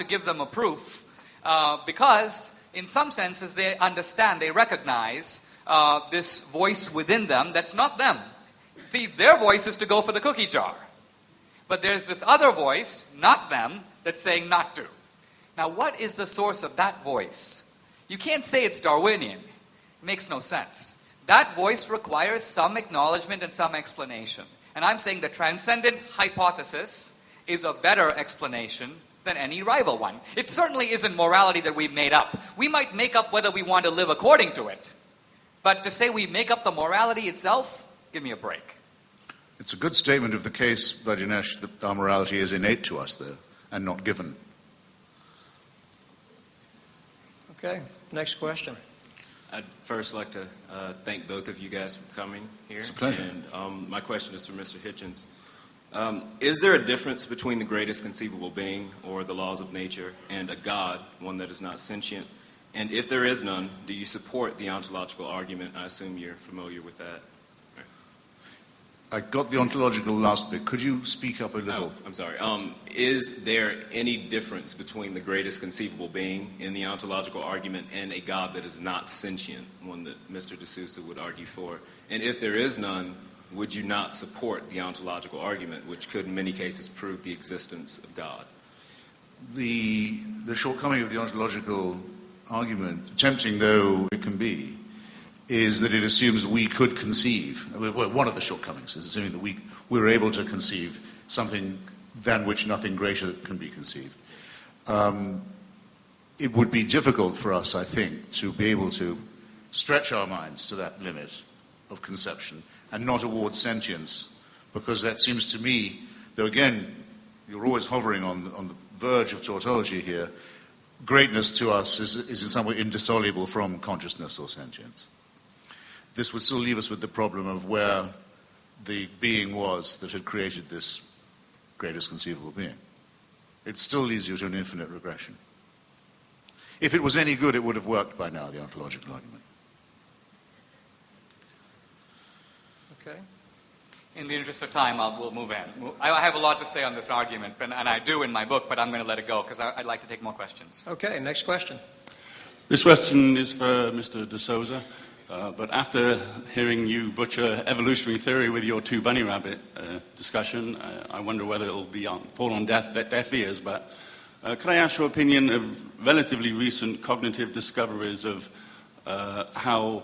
to give them a proof because in some senses they understand, they recognize this voice within them that's not them. See, their voice is to go for the cookie jar. But there's this other voice, not them, that's saying not to. Now, what is the source of that voice? You can't say it's Darwinian. It makes no sense. That voice requires some acknowledgement and some explanation. And I'm saying the transcendent hypothesis is a better explanation than any rival one. It certainly isn't morality that we've made up. We might make up whether we want to live according to it. But to say we make up the morality itself, give me a break. It's a good statement of the case by Dinesh that our morality is innate to us, though, and not given. Okay, next question. I'd first like to thank both of you guys for coming here. It's a pleasure. And my question is for Mr. Hitchens. Is there a difference between the greatest conceivable being, or the laws of nature, and a God, one that is not sentient? And if there is none, do you support the ontological argument? I assume you're familiar with that. I got the ontological last bit. Could you speak up a little? Oh, I'm sorry. Is there any difference between the greatest conceivable being in the ontological argument and a God that is not sentient, one that Mr. D'Souza would argue for? And if there is none, would you not support the ontological argument, which could in many cases prove the existence of God? The shortcoming of the ontological argument, tempting though it can be, is that it assumes we could conceive. Well, one of the shortcomings is assuming that we're able to conceive something than which nothing greater can be conceived. It would be difficult for us, I think, to be able to stretch our minds to that limit of conception and not award sentience, because that seems to me, though again, you're always hovering on the verge of tautology here, greatness to us is in some way indissoluble from consciousness or sentience. This would still leave us with the problem of where the being was that had created this greatest conceivable being. It still leads you to an infinite regression. If it was any good, it would have worked by now, the ontological argument. Okay. In the interest of time, we'll move in. I have a lot to say on this argument, and I do in my book, but I'm going to let it go because I'd like to take more questions. Okay, next question. This question is for Mr. D'Souza. But after hearing you butcher evolutionary theory with your two bunny rabbit discussion, I wonder whether it'll fall on deaf ears. But could I ask your opinion of relatively recent cognitive discoveries of how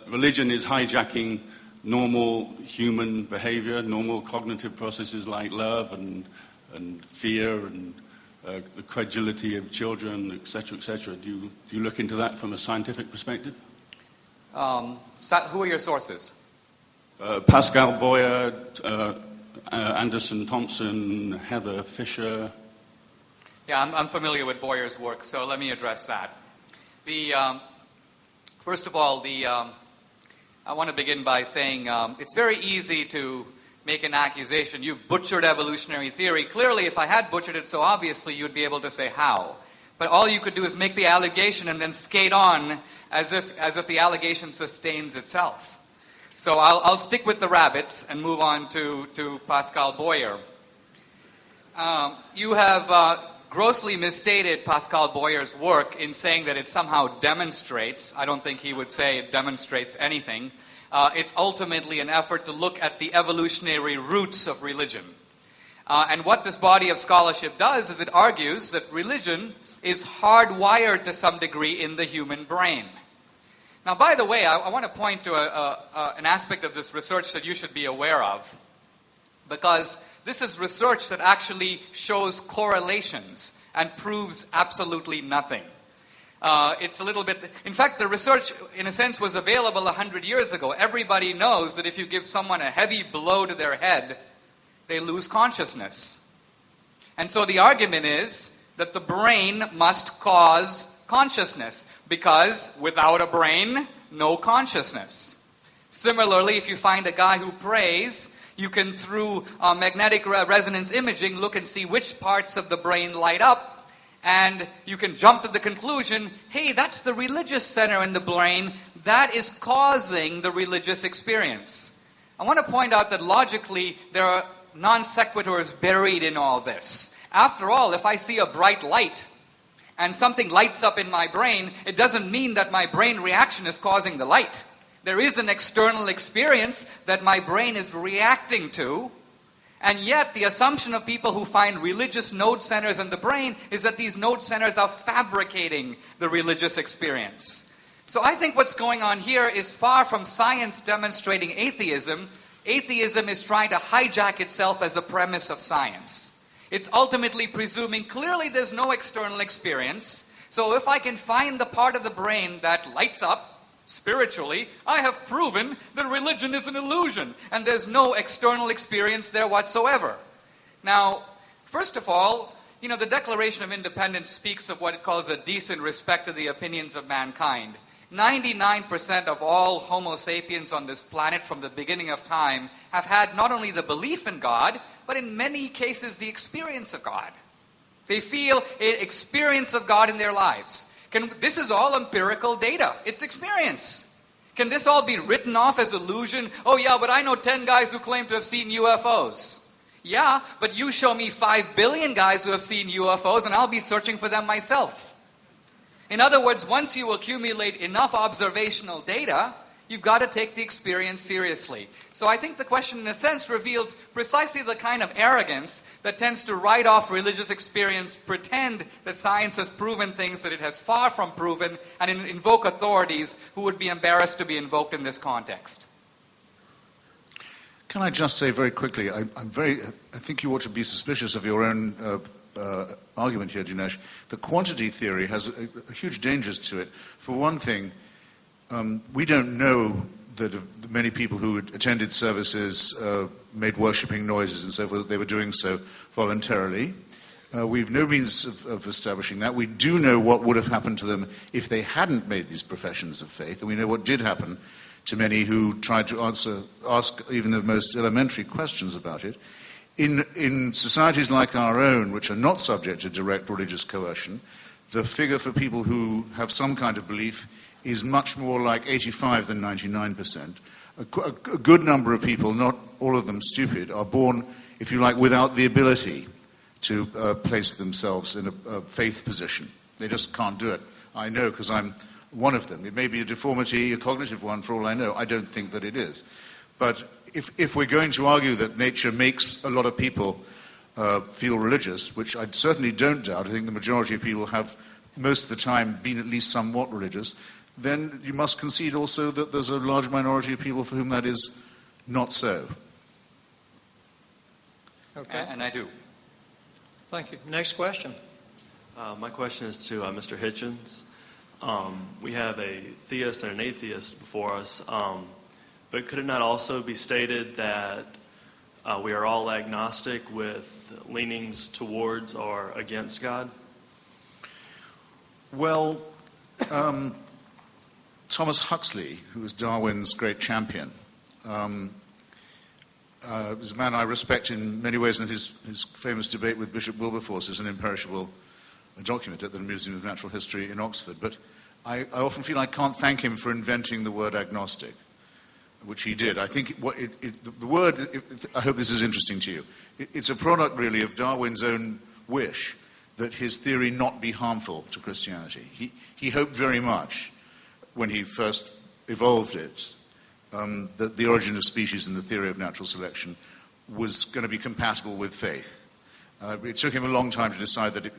religion is hijacking normal human behavior, normal cognitive processes like love and fear and the credulity of children, etc., etc. Do you look into that from a scientific perspective? Who are your sources? Pascal Boyer, Anderson Thompson, Heather Fisher. Yeah, I'm familiar with Boyer's work, so let me address that. First of all, I want to begin by saying it's very easy to make an accusation. You've butchered evolutionary theory. Clearly, if I had butchered it so obviously, you'd be able to say how. But all you could do is make the allegation and then skate on as if the allegation sustains itself. So I'll stick with the rabbits and move on to Pascal Boyer. You have grossly misstated Pascal Boyer's work in saying that it somehow demonstrates. I don't think he would say it demonstrates anything. It's ultimately an effort to look at the evolutionary roots of religion. And what this body of scholarship does is it argues that religion is hardwired to some degree in the human brain. Now, by the way, I want to point to an aspect of this research that you should be aware of, because this is research that actually shows correlations and proves absolutely nothing. It's a little bit... In fact, the research, in a sense, was available 100 years ago. Everybody knows that if you give someone a heavy blow to their head, they lose consciousness. And so the argument is that the brain must cause consciousness, because without a brain, no consciousness. Similarly, if you find a guy who prays, you can, through magnetic resonance imaging, look and see which parts of the brain light up, and you can jump to the conclusion, hey, that's the religious center in the brain that is causing the religious experience. I want to point out that logically there are non sequiturs buried in all this. After all, if I see a bright light and something lights up in my brain, it doesn't mean that my brain reaction is causing the light. There is an external experience that my brain is reacting to, and yet the assumption of people who find religious node centers in the brain is that these node centers are fabricating the religious experience. So I think what's going on here is far from science demonstrating atheism. Atheism is trying to hijack itself as a premise of science. It's ultimately presuming clearly there's no external experience. So if I can find the part of the brain that lights up spiritually, I have proven that religion is an illusion and there's no external experience there whatsoever. Now, first of all, the Declaration of Independence speaks of what it calls a decent respect of the opinions of mankind. 99% of all Homo sapiens on this planet from the beginning of time have had not only the belief in God, but in many cases the experience of God. They feel an experience of God in their lives. This is all empirical data. It's experience. Can this all be written off as illusion? Oh yeah, but I know 10 guys who claim to have seen UFOs. Yeah, but you show me 5 billion guys who have seen UFOs and I'll be searching for them myself. In other words, once you accumulate enough observational data, you've got to take the experience seriously. So I think the question, in a sense, reveals precisely the kind of arrogance that tends to write off religious experience, pretend that science has proven things that it has far from proven, and invoke authorities who would be embarrassed to be invoked in this context. Can I just say very quickly, I think you ought to be suspicious of your own argument here, Dinesh. The quantity theory has huge dangers to it. For one thing, we don't know that many people who attended services made worshipping noises and so forth, they were doing so voluntarily. We've no means of establishing that. We do know what would have happened to them if they hadn't made these professions of faith, and we know what did happen to many who tried to ask even the most elementary questions about it. In societies like our own, which are not subject to direct religious coercion, the figure for people who have some kind of belief is much more like 85 than 99%. A good number of people, not all of them stupid, are born, if you like, without the ability to place themselves in a faith position. They just can't do it. I know because I'm one of them. It may be a deformity, a cognitive one, for all I know. I don't think that it is. But if we're going to argue that nature makes a lot of people feel religious, which I certainly don't doubt, I think the majority of people have most of the time been at least somewhat religious, then you must concede also that there's a large minority of people for whom that is not so. Okay. And I do. Thank you. Next question. My question is to Mr. Hitchens. We have a theist and an atheist before us, but could it not also be stated that we are all agnostic with leanings towards or against God? Well, Thomas Huxley, who was Darwin's great champion, is a man I respect in many ways, and his famous debate with Bishop Wilberforce is an imperishable document at the Museum of Natural History in Oxford. But I often feel I can't thank him for inventing the word agnostic, which he did. I think the word, I hope this is interesting to you, it's a product really of Darwin's own wish that his theory not be harmful to Christianity. He hoped very much when he first evolved it, that the origin of species and the theory of natural selection was going to be compatible with faith. It took him a long time to decide that,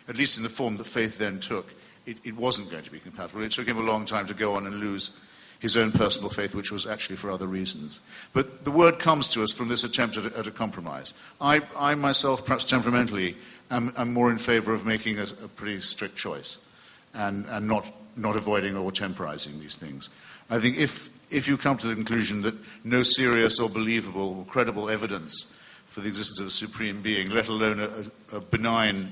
at least in the form that faith then took, it wasn't going to be compatible. It took him a long time to go on and lose his own personal faith, which was actually for other reasons. But the word comes to us from this attempt at a compromise. I myself, perhaps temperamentally, am more in favor of making a pretty strict choice and not avoiding or temporizing these things. I think if you come to the conclusion that no serious or believable or credible evidence for the existence of a supreme being, let alone a benign